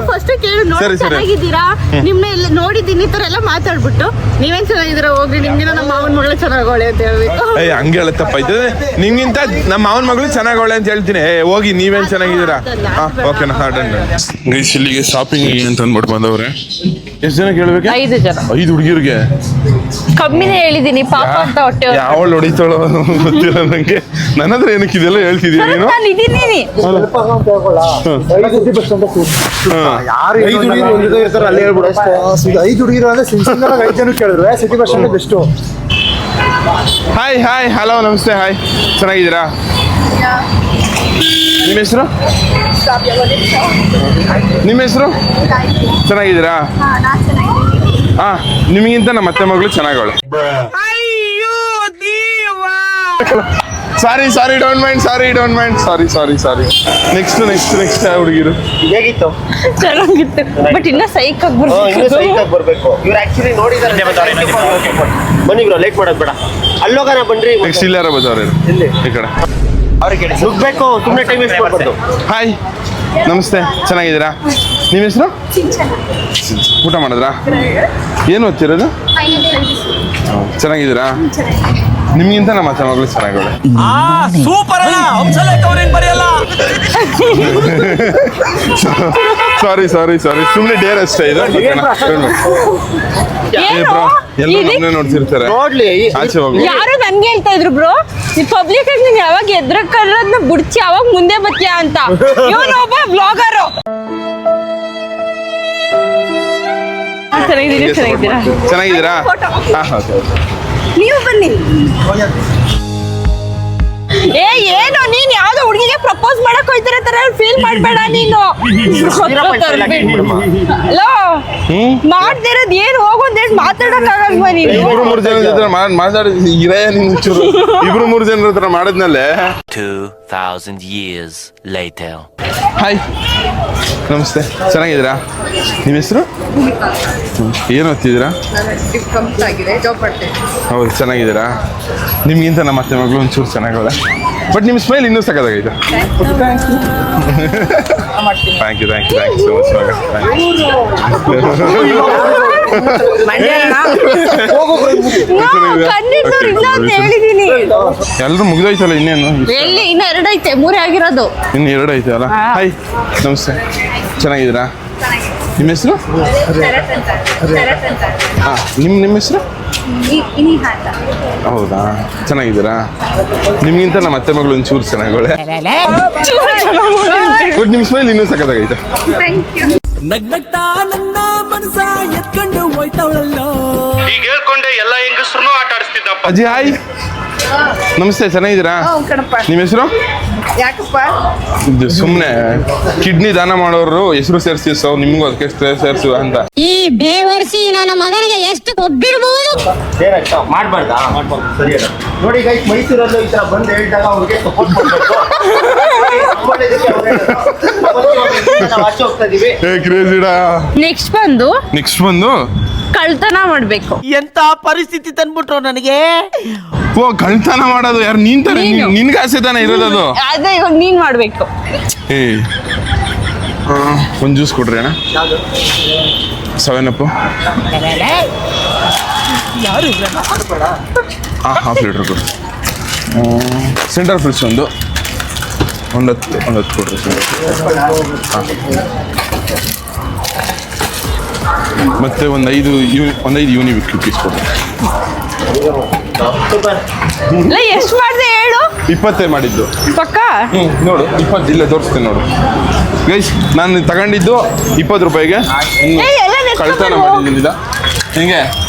ಫಸ್ಟ್ ಕೇಳು, ನೋಡಿ ಚೆನ್ನಾಗಿದ್ದೀರಾ, ನಿಮ್ನ ನೋಡಿದ್ದೀನಿ ಈ ತರ ಎಲ್ಲ ಮಾತಾಡ್ಬಿಟ್ಟು ನೀವೇನ್ ಚೆನ್ನಾಗಿದ್ದೀರಾ ಹೋಗಿ, ನಿಮ್ಗಿನ ನಮ್ಮ ಮಾವನ ಮಗಳು ಚೆನ್ನಾಗವಳೆ ಅಂತ ಹೇಳ್ಬೇಕು. ಹಂಗೆ ಹೇಳ ತಪ್ಪಾಯ್ತದೆ. ನಿಮ್ಗಿಂತ ನಮ್ಮ ಮಾವನ ಮಗಳು ಚೆನ್ನಾಗವಳೆ ಅಂತ ಹೇಳ್ತೀನಿ. ಹೋಗಿ ನೀವೇನ್ ಚೆನ್ನಾಗಿದ್ದೀರಾ? ಓಕೆನಾ? ಇಲ್ಲಿಗೆ ಶಾಪಿಂಗ್ ಅಂತ ಅಂದ್ಬಿಟ್ಟು ಬಂದವ್ರೆ. ಎಷ್ಟು ಜನ ಕೇಳ್ಬೇಕು? 5 ಜನ. 5 ಹುಡುಗಿರಿಗೆ ಕಮ್ಮಿನೇ ಹೇಳಿದೀನಿ ಪಾಪ ಅಂತ ಹೊಟ್ಟೆ. ಯಾವಳು ಹೊಡಿತಾಳೋ ಗೊತ್ತಿಲ್ಲ ನಂಗೆ. ನನ್ನ ಹತ್ರ ಏನಕ್ಕೆ ಇದೆಲ್ಲ ಹೇಳ್ತಿದೀಯ ನೀನು? ನಾನು ಇದೀನಿ. ಐದು ಹುಡುಗಿರು ಅಂದ್ರೆ ಸಿಂಗಲ್ 5 ಜನ ಕೇಳಿದ್ರು. City bus stand best. Hi hello ನಮಸ್ತೆ. ಹಾಯ್, ಚೆನ್ನಾಗಿದ್ದೀರಾ? ನಿಮ್ಮ ಹೆಸರು? ಚೆನ್ನಾಗಿದ್ದೀರಾ? ನಿಮಗಿಂತ ನಮ್ಮ ಅತ್ತೆ ಮಗಳು ಚೆನ್ನಾಗವಳೆ. Sorry don't mind. Sorry. Next ಹುಡುಗಿರು ಹೇಗಿತ್ತು? ಚೆನ್ನಾಗಿತ್ತು, ಬಟ್ ಇನ್ನ ಸೈಕ್ ಬರ್ಬೇಕು. ಇವ್ರು ಆಕ್ಚುಲಿ ನೋಡಿದಾರೆ. ಬನ್ನಿ ಬ್ರೋ, ಲೇಟ್ ಮಾಡೋದು ಬೇಡ. ಅಲ್ಲೋಗಾನ ಬನ್ರಿ. ನೆಕ್ಸ್ಟ್ ಇಲ್ಲಾರ ಬದವ್ರೆ ಈ ಕಡೆ ಅವ್ರಿಗೆ ನುಗ್ಬೇಕು, ಸುಮ್ಮನೆ ಟೈಮ್ ವೇಸ್ಟ್ ಮಾಡಬಾರ್ದು. ಹಾಯ್ ನಮಸ್ತೆ, ಚೆನ್ನಾಗಿದ್ದೀರಾ? ನಿಮ್ಮ ಹೆಸರು? ಊಟ ಮಾಡಿದ್ರಾ? ಏನು ಓದ್ತಿರೋದು? ಚೆನ್ನಾಗಿದ್ದೀರಾ? ನಿಮ್ಗಿಂತ ನಮ್ಮ ಅತ್ತೆ ಮಗಳು ಚೆನ್ನಾಗವಳೆ. ಸಾರಿ ಸುಮ್ಮನೆ ಡೇರ್ ಅಷ್ಟೇ ಇದು. ಎಲ್ಲ ನಮ್ಮನ್ನೇ ನೋಡ್ತಿರ್ತಾರೆ. ನೋಡ್ಲಿ, ಆಚೆ ಹೋಗಿ ಯಾರು ನನ್ಗೆ ಹೇಳ್ತಾ ಇದ್ರು ಬ್ರೋ, ಈ ಪಬ್ಲಿಕ್ ಆಗಿ ನೀನ್ ಯಾವಾಗ ಎದ್ರಕ್ಕನ್ನ ಬುಡ್ಚಿ ಯಾವಾಗ ಮುಂದೆ ಬತ್ತೀಯಾ ಅಂತ. ಇವನೊಬ್ಬ ಬ್ಲಾಗರು. ಚೆನ್ನಾಗಿದ್ದೀರಾ? ನೀವು ಬನ್ನಿ. ಏನು ನೀನ್ ಯಾವ್ದೋ ಹುಡುಗಿಗೆ ಪ್ರಪೋಸ್ ಮಾಡಕ್ ಹೋಯ್ತಾ ಮಾಡ್ತಿರೋ ತರ ಫೀಲ್ ಮಾಡ್ಬೇಡ ನೀನು. ಹಲೋ ಮಾಡ್ತಿರೋದ್ ಏನು ಹೋಗೋದೇನು ಮಾತಾಡಕ್ ಆಗಲ್ವಾ ನೀನು? ಇಬ್ರು ಮೂರು ಜನ ಜೊತೆ ಮಾತಾಡಿ ಇಬ್ರು ಮೂರು ಜನರ ಹತ್ರ ಮಾಡಿದ್ನಲ್ಲೇ. 2000 years later. ಹಾಯ್ ನಮಸ್ತೆ, ಚೆನ್ನಾಗಿದ್ದೀರಾ? ನಿಮ್ಮ ಹೆಸರು ಏನು ಓದ್ತಿದ್ದೀರಾ? ಹೌದು, ಚೆನ್ನಾಗಿದ್ದೀರಾ? ನಿಮ್ಗಿಂತ ನಮ್ಮ ಅತ್ತೆ ಮಗಳು ಒಂಚೂರು ಚೆನ್ನಾಗಲ್ಲ, ಬಟ್ ನಿಮ್ಮ ಸ್ಮೈಲ್ ಇನ್ನೂ ಸಕ್ಕತ್ತಾಗೈತೆ. Thank you so much. ಎಲ್ಲರೂ ಮುಗಿದೋಯ್ತಲ್ಲ, ಇನ್ನೇನು? ಎಲ್ಲಿ ಇನ್ನ 2 ಐತೆ, 3 ಆಗಿರೋದು. ಇನ್ನು 2 ಐತೆ ಅಲ್ಲ. ಹಾಯ್ ನಮಸ್ತೆ, ಚೆನ್ನಾಗಿದ್ದೀರಾ? ನಿಮ್ಮ ಹೆಸರು? ಹಾಂ, ನಿಮ್ಮ ಹೆಸರು? ಹೌದಾ, ಚೆನ್ನಾಗಿದ್ದೀರಾ? ನಿಮ್ಗಿಂತ ನಮ್ಮ ಅತ್ತೆ ಮಗಳು ಒಂಚೂರು ಚೆನ್ನಾಗೋಳೆ, ಬಟ್ ನಿಮ್ಮ ಸ್ಮೈಲ್ ಇನ್ನೂ ಸಕ್ಕತ್ತಾಗೈತೆ. ನಗ್ನಗ್ತಾ ನನ್ನ ಮನಸ ಎತ್ಕೊಂಡು ಹೋಯ್ತವಳಲ್ಲೋ. ಈಗ ಹೇಳ್ಕೊಂಡೆ ಎಲ್ಲ ಹೆಂಗಸ್ರು ಆಟ ಆಡಿಸ್ತಿದ್ದಪ್ಪ. ಅಜ್ಜಿ ಹಾಯ್ ನಮಸ್ತೆ, ಚೆನ್ನಾಗಿದ್ದೀರಾ? ನಿಮ್ಮ ಹೆಸರು? ಯಾಕಪ್ಪ? ಇದು ಸುಮ್ಮನೆ ಕಿಡ್ನಿ ದಾನ ಮಾಡೋರು ಹೆಸರು ಸೇರಿಸಿ ನಿಮ್ಗೂ ಅದಕ್ಕೆ ಸೇರಿಸು ಅಂತ. ಈ ಬೇವರ್ಸಿ ನನ್ನ ಮಗನಿಗೆ ಎಷ್ಟು ಕೊಬ್ಬಿರ್ಬೋದು. ಮಾಡ್ಬಾರ್ದಾ? ಮಾಡ್ಬಾರ್ದು, ಸರಿ ಅಲ್ಲ. ನೋಡಿ ಗೈಸ್, ಮೈಸೂರಲ್ಲೂ ಈ ತರ ಬಂದು ಹೇಳಿದಾಗ ಅವ್ರಿಗೆ ಸಪೋರ್ಟ್ ಮಾಡಬೇಕು. ಆಚೆ ಹೋಗ್ತಾ ಇದೀವಿ. ನೆಕ್ಸ್ಟ್ ಬಂದು ಕಳ್ತನ ಮಾಡ್ಬೇಕು. ಎಂತ ಪರಿಸ್ಥಿತಿ ತಂದ್ಬಿಟ್ರು ನನಗೆ. ಓ, ಕಳ್ತನ ಮಾಡೋದು ಯಾರು? ನೀನ್ ತಾನೆ? ನಿನ್ಗೆ ಆಸೆ ತಾನೆ ಇರೋದದು? ಅದೇ ಇವಾಗ ನೀನ್ ಮಾಡ್ಬೇಕು. ಏ ಒಂದು ಜ್ಯೂಸ್ ಕೊಡ್ರಿ ಅಣ್ಣ. 7 ಅಪ್ ಹಾಫ್ ಲೀಟ್ರ್ ಕೊಡ್ರಿ. ಸೆಂಟರ್ ಫ್ರಿಡ್ಜ್ ಒಂದು 10 ಕೊಡ್ರಿ. ಮತ್ತೆ ಒಂದು 5 ಯೂನಿಬಿಕ್ ಪೀಸ್ ಕೊಡ್ರಿ. ಎಷ್ಟು ಮಾಡಿದೆ ಹೇಳು? 20 ಮಾಡಿದ್ದು ಪಕ್ಕ. ನೋಡು, 20 ಇಲ್ಲೇ ತೋರಿಸ್ತೀನಿ ನೋಡು ಗೈಸ್. ನಾನು ತಗೊಂಡಿದ್ದು 20 ರೂಪಾಯಿಗೆ. ಕಳ್ತನ ಮಾಡಿದ್ದೀನಿ. ಹಿಂಗೆ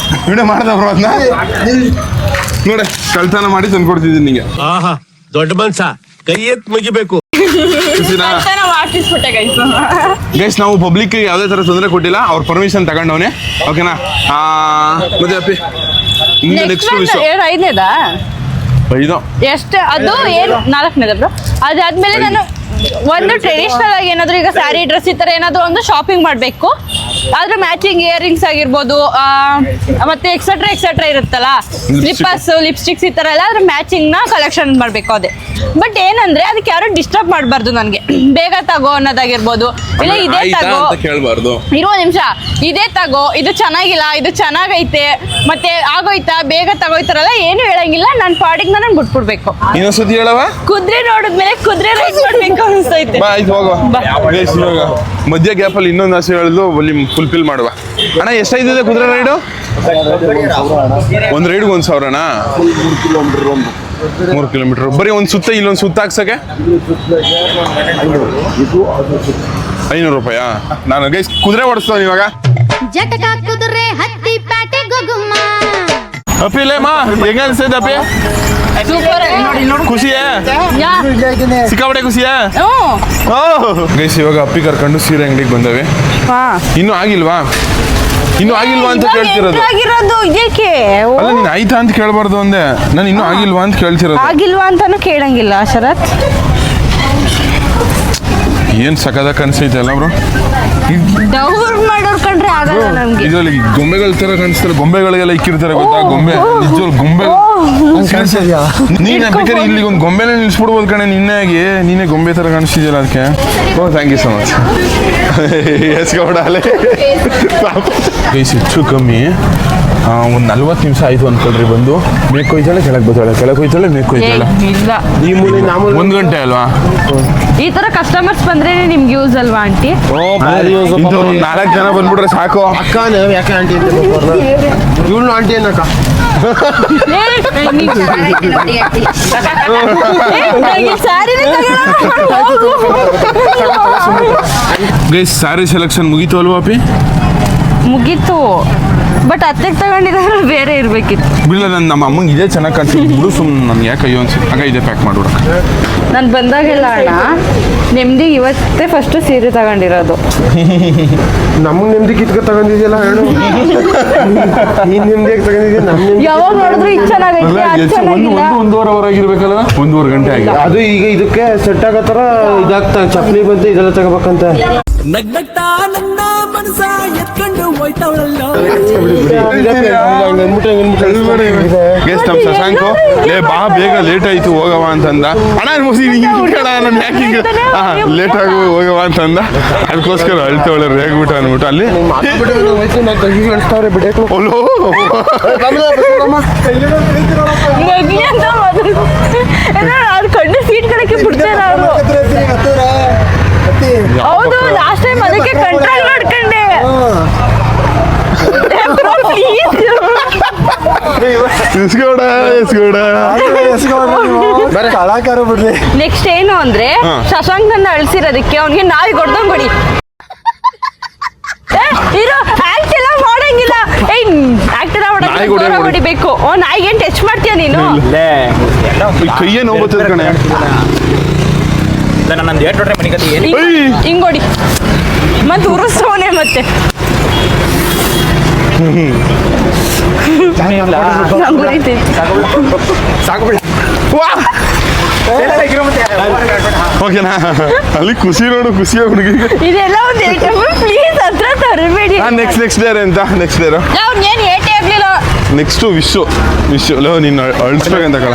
ವಿಡಿಯೋ ಮಾಡ್ದವ್ರು ಅದನ್ನ ನೋಡಿ, ಕಳ್ತನ ಮಾಡಿ ತಂದು ಕೊಡ್ತಿದ್ದೀನಿ ನಿಂಗೆ. ದೊಡ್ಡ ಮನ್ಸ ಕೈ ಎತ್ ಮುಗಿಬೇಕು. ಗೈಸ್, ನಾವು ಪಬ್ಲಿಕ್ ಯಾವುದೇ ತರ ತೊಂದರೆ ಕೊಟ್ಟಿಲ್ಲ, ಅವ್ರ ಪರ್ಮಿಷನ್ ತಗೊಂಡವನೇ. ಓಕೆನಾ? ಮತ್ತೆ ಅಪ್ಪಿ ನೆಕ್ಸ್ಟ್ ವಿಷಯ 5ನೇದಾ? 5 ಎಷ್ಟು? ಅದು ಏನು 4ನೇದ ಬ್ರೋ? ಅದಾದ್ಮೇಲೆ ನಾನು ಒಂದು ಟ್ರೆಡಿಷನಲ್ ಆಗಿ ಏನಾದ್ರು ಈಗ ಸ್ಯಾರಿ ಡ್ರೆಸ್ ಈ ತರ ಏನಾದ್ರು ಒಂದು ಶಾಪಿಂಗ್ ಮಾಡ್ಬೇಕು. ಅದ್ರ ಮ್ಯಾಚಿಂಗ್ ಇಯರಿಂಗ್ಸ್ ಆಗಿರ್ಬೋದು, ಮತ್ತೆ ಎಕ್ಸೆಟ್ರಾ ಇರುತ್ತಲ್ಲ, ಸ್ಲಿಪ್ಪರ್ಸ್, ಲಿಪ್ಸ್ಟಿಕ್ಸ್ ಈ ತರ ಎಲ್ಲ ಅದ್ರ ಮ್ಯಾಚಿಂಗ್ ನ ಕಲೆಕ್ಷನ್ ಮಾಡ್ಬೇಕು. ಅದೇ ಬಟ್ ಏನಂದ್ರೆ ಅದಕ್ಕೆ ಯಾರು ಡಿಸ್ಟರ್ಬ್ ಮಾಡಬಾರ್ದು. ನನ್ಗೆ ಬೇಗ ತಗೋ ಅನ್ನೋದಾಗಿರ್ಬೋದು, ಇಲ್ಲ ಇದೇ ತಗೋ ಕೇಳಬಾರ್ದು. ಇರೋ ನಿಮಿಷ, ಇದೇ ತಗೋ, ಇದು ಚೆನ್ನಾಗಿಲ್ಲ, ಇದು ಚೆನ್ನಾಗೈತೆ, ಮತ್ತೆ ಆಗೋಯ್ತಾ, ಬೇಗ ತಗೋಯ್ತಾರಲ್ಲ, ಏನು ಹೇಳಂಗಿಲ್ಲ. ನನ್ನ ಪಾಡಿಗೆ ನಾನು ಬಿಟ್ಬಿಡ್ಬೇಕು. ಇನ್ನೊಂದ್ಸತಿ ಹೇಳವ. ಕುದುರೆ ನೋಡಿದ್ಮೇಲೆ ಕುದುರೆ ರೈಡ್ ಮಾಡ್ಬೇಕು ಅನಿಸ್ತೈತೆ. ಆಯ್ತು, ಹೋಗುವ. ಮಧ್ಯ ಗ್ಯಾಪ್ ಅಲ್ಲಿ ಇನ್ನೊಂದು ಆಸೆ ಹೇಳಿದ್ಲು, ಫುಲ್ಫಿಲ್ ಮಾಡುವ. ಅಣ್ಣ, ಎಷ್ಟಾಯ್ತದೆ ಕುದುರೆ ರೈಡು? ಒಂದು ರೈಡ್ಗೆ 1,000ನ? 3 ಕಿಲೋಮೀಟರ್. ಬರೀ ಒಂದು ಸುತ್ತ, ಇಲ್ಲೊಂದು ಸುತ್ತ ಹಾಕ್ಸಕ್ಕೆ 500 ರೂಪಾಯಾ? ನಾನು ಗೈಸ್ ಕುದುರೆ ಓಡಿಸ್ತಾವ ಇವಾಗ. ಜಟಕ ಕುದುರೆ ಹತ್ತಿ ಪ್ಯಾಟೆ ಗೊಗುಮ್ಮ. ಅಪ್ಪಿಲೇಮ್ಮ, ಹೆಂಗ ಅನ್ಸೈತೆ ಅಪ್ಪಿ? ಖುಷಿಯೇ? ಸಿಕ್ಕಾಪಟ್ಟೆ ಖುಷಿಯೇ? ಗೈಸ್, ಇವಾಗ ಅಪ್ಪಿ ಕರ್ಕೊಂಡು ಸೀರೆ ಅಂಗಡಿಗೆ ಬಂದವೆ. ಇನ್ನೂ ಆಗಿಲ್ವಾ ಅಂತ ಕೇಳ್ತಿರೋದು. ಅಲ್ಲ, ನೀನ್ ಆಯ್ತಾ ಅಂತ ಕೇಳಬಾರ್ದು ಅಂದೆ ನಾನು. ಇನ್ನೂ ಆಗಿಲ್ವಾ ಅಂತ ಕೇಳ್ತಿರೋದು. ಆಗಿಲ್ವಾ ಅಂತಾನು ಕೇಳಂಗಿಲ್ಲ ಶರತ್. ಏನ್ ಸಕದ ಕನ್ಸೈತೆ ಅಲ್ಲ ಬ್ರೋ? ಡೌರ್ ಮಾಡೋರ್ ಕಂಡ್ರೆ ಆಗಲ್ಲ ನಮ್ಗೆ. ಇದ್ರಲ್ಲಿ ಗೊಂಬೆಗಳ ತರ ಕಾಣಿಸ್ತಾರೆ, ಗೊಂಬೆಗಳಿಗೆಲ್ಲ ಇಕ್ಕಿರ್ತಾರೆ ಗೊತ್ತಾ? ಗೊಂಬೆ ನಿಜವಾಗ್ಲೂ ಗೊಂಬೆ. ನೀನ್ ಬೇಕಾದ್ರೆ ಇಲ್ಲಿ ಒಂದು ಗೊಂಬೆನ ನಿಲ್ಸ್ಬಿಡ್ಬೋದು ಕಣೆ. ನೀನೇ ಗೊಂಬೆ ತರ ಕಾಣಿಸ್ತಿದ್ಯಲ್ಲ ಅದಕ್ಕೆ. ಓ, ಥ್ಯಾಂಕ್ ಯು ಸೊ ಮಚ್. ಎಸ್ಕೊಡಾಲೆ ಗೈಸ್, ಹೆಚ್ಚು ಕಮ್ಮಿ ಒಂದು 40 ನಿಮಿಷ ಆಯ್ತು ಅನ್ಕೊಳ್ರಿ. ಬಂದು ಮೇಕ್ ಹೋಯ್ತಾಳೆ, ಕೆಳಗೆ ಬರ್ತಾಳೆ, ಕೆಳಗೆ ಹೋಯ್ತಾಳೆ, ಮೇಕ್ ಹೋಯ್ತಾಳೆ. ಇಲ್ಲ, 1 ಗಂಟೆ ಅಲ್ವಾ? ಈ ತರ ಕಸ್ಟಮರ್ಸ್ ಬಂದ್ರೆ ನಿಮ್ಗೆ ಯೂಸ್ ಅಲ್ವಾ ಆಂಟಿ? 4 ಜನ ಬಂದ್ಬಿಟ್ರೆ ಸಾಕು. ಅಕ್ಕ ಯಾಕೆ ಆಂಟಿ ಇವಳು ಆಂಟಿ ಏನಕ್ಕ? ಗೈಸ್, ಸ್ಯಾರಿ ಸೆಲೆಕ್ಷನ್ ಮುಗೀತು ಅಲ್ವಾ ಅಪ್ಪಿ? ಮುಗೀತು. ಬಟ್ ಅತ್ತೆಗೆ ತಗೊಂಡಿರೋರು ಬೇರೆ ಇರ್ಬೇಕಿತ್ತು. ಬಿಲ್ಲ ನಮ್ಮ ಅಮ್ಮಂಗೆ ಇದೇ ಚೆನ್ನಾಗಿ ಕಾಣಿಸ್ತಿತ್ತು ಬಿಡು. ಸುಮ್ಮನೆ ನನ್ಗೆ ಯಾಕೆ ಅಯ್ಯೋ ಅನ್ಸುತ್ತೆ. ಆಗ ಇದೇ ಪ್ಯಾಕ್ ಮಾಡ್ಬಿಡ. ನಾನು ಬಂದಾಗೆಲ್ಲ ಅಣ್ಣ ನೆಮ್ಮದಿ ಇವತ್ತೇ ಫಸ್ಟ್ ಸೀರೆ ತಗೊಂಡಿರೋದು. ನಮ್ಗೆ ನೆಮ್ಮದಿ ಕಿತ್ಕೊ ತಗೊಂಡಿದ್ಯಲ್ಲ ಹೇಳು. ನೀನ್ ನೆಮ್ಮದಿಯಾಗಿ ತಗೊಂಡಿದ್ಯಾ, ಯಾವಾಗ ನೋಡಿದ್ರು ಇದು ಚೆನ್ನಾಗೈತೆ ಅದು ಚೆನ್ನಾಗಿಲ್ಲ. 1-1.5 ಅವರ್ ಆಗಿರ್ಬೇಕಲ್ಲ, 1.5 ಗಂಟೆ ಆಗಿದೆ. ಅದು ಈಗ ಇದಕ್ಕೆ ಸೆಟ್ ಆಗೋ ತರ ಇದಾಗ್ತಾ ಚಪ್ಪಲಿ ಬಂತು ಇದೆಲ್ಲ ತಗೋಬೇಕಂತ. ನಗ್ನಗ್ತಾ ನನ್ನ ಮನಸ ಎತ್ಕೊಂಡು ಹೋಯ್ತವಳಲ್ಲೋ. ನಮ್ಮ ಶಶಾಂಕು ಲೇ ಬಾ ಬೇಗ ಲೇಟ್ ಆಯ್ತು ಹೋಗವ ಅಂತಂದ. ಅಣ್ಣ ನಾನು ಯಾಕೆ ಲೇಟ್ ಆಗಿ ಹೋಗವ ಅಂತಂದ. ಅದಕ್ಕೋಸ್ಕರ ಅಳ್ತವಳೆ ರೇಗ್ಬಿಟ್ಟು ಅಂದ್ಬಿಟ್ಟು ಅಲ್ಲಿ ಅವ್ರು ಕಣ್ಣು ಸೀಟ್ ಕಡಕ್ಕೆ ಬಿಡ್ತಾರ ಅವರು. ಹೌದು, ಲಾಸ್ಟ್ ಟೈಮ್ ಅದಕ್ಕೆ ಕಂಟ್ರೋಲ್ ಮಾಡ್ಕೊಂಡೆ. ನೆಕ್ಸ್ಟ್ ಏನು ಅಂದ್ರೆ ಶಶಾಂಕ್ ನನ್ನ ಅಳ್ಸಿರೋದಕ್ಕೆ ಅವ್ನಿಗೆ ನಾಯಿ ಹೊಡ್ದಂಗ್ ಹೊಡಿ. ಇರೋ ಆಕ್ಟ್ ಎಲ್ಲ ಮಾಡಂಗಿಲ್ಲ. ಆಕ್ಟ್ ಎಲ್ಲ ಹೊಡಿಬೇಕು. ನಾಯಿಗೆ ಏನ್ ಟಚ್ ಮಾಡ್ತೀಯ ನೀನು? ಕೈಯೇ ನೋವು ಕಣೆ. ನಂದು ಏಟ್ ನೋಡ್ರೆ ಮನೆ ಕತೆ ಏನು ಹಿಂಗೊಡಿ ಮತ್ತೆ ಉರಿಸ್ತವನೆ ಮತ್ತೆ. ಓಕೆನಾ? ಅಲ್ಲಿ ಖುಷಿ ನೋಡು, ಖುಷಿ ಹುಡುಗಿಗೆ. ಇದೆಲ್ಲ ಒಂದು ಐಟಮ್ ಪ್ಲೀಸ್ ಹತ್ರ ತರಬೇಡಿ. ನೆಕ್ಸ್ಟ್ ಡೇ ಅಂತ ನೆಕ್ಸ್ಟ್ ಡೇ ಅವ್ನೇನು ಏಟೇ ಆಗ್ಲಿಲ್ಲ. ನೆಕ್ಸ್ಟ್ ವಿಶ್ ಲೋ ನೀನು ಅಳಿಸ್ಬೇಕಂತ ಕಳ.